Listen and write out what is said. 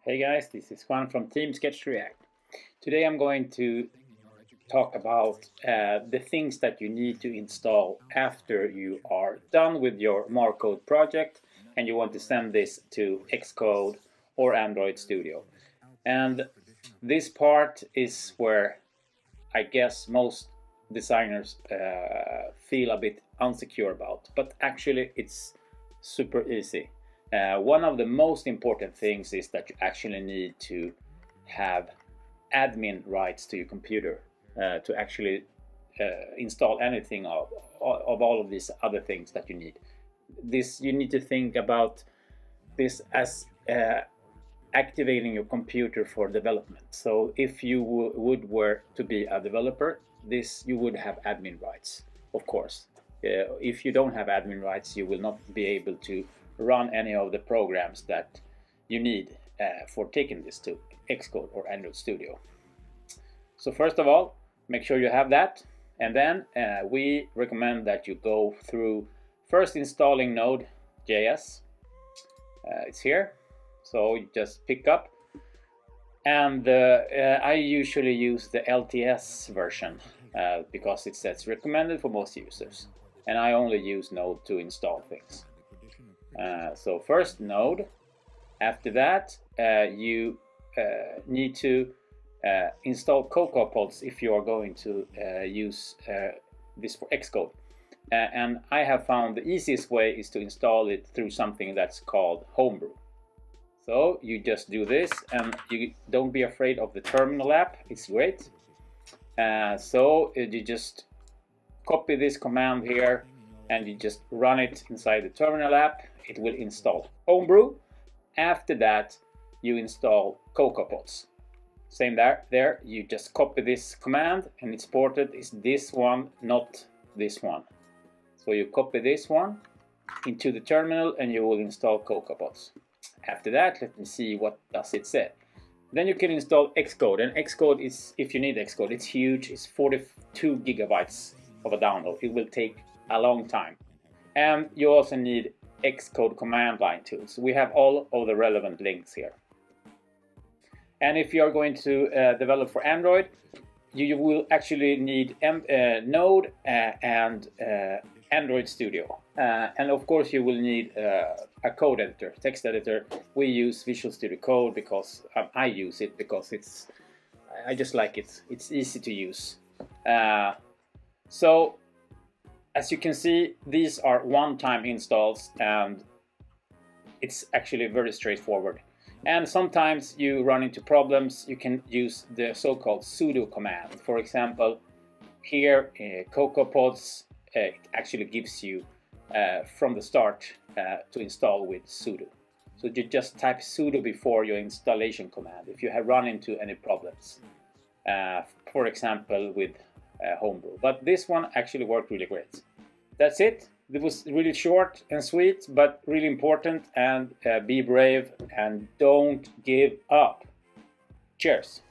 Hey guys, this is Juan from Team Sketch React. Today I'm going to talk about the things that you need to install after you are done with your Marcode project and you want to send this to Xcode or Android Studio. And this part is where I guess most designers feel a bit insecure about, but actually it's super easy. One of the most important things is that you actually need to have admin rights to your computer to actually install anything of all of these other things that you need. You need to think about this as activating your computer for development. So if you were to be a developer, you would have admin rights, of course. If you don't have admin rights, you will not be able to run any of the programs that you need for taking this to Xcode or Android Studio. So first of all, make sure you have that, and then we recommend that you go through first installing Node.js. It's here, so you just pick up, and I usually use the LTS version because it says recommended for most users, and I only use Node to install things. So first Node. After that you need to install Cocoa Pods if you are going to use this for Xcode. And I have found the easiest way is to install it through something that's called Homebrew. So you just do this, and you don't be afraid of the terminal app. It's great. So you just copy this command here and you just run it inside the terminal app. It will install Homebrew. After that you install Cocoa Pods. Same there, you just copy this command, and it's ported is this one, not this one. So you copy this one into the terminal and you will install Cocoa Pods. After that, let me see what does it say. Then you can install Xcode, and Xcode is, if you need Xcode, it's huge. It's 42 gigabytes of a download. It will take a long time. And you also need Xcode command line tools. We have all of the relevant links here. And if you are going to develop for Android, you will actually need Node and Android Studio. And of course you will need a code editor, text editor. We use Visual Studio Code because I use it because I just like it. It's easy to use. So as you can see, these are one-time installs, and it's actually very straightforward. And sometimes you run into problems. You can use the so-called sudo command. For example, here Cocoa Pods, it actually gives you from the start to install with sudo. So you just type sudo before your installation command if you have run into any problems. For example, with Homebrew. But this one actually worked really great. That's it. It was really short and sweet, but really important. And be brave and don't give up. Cheers.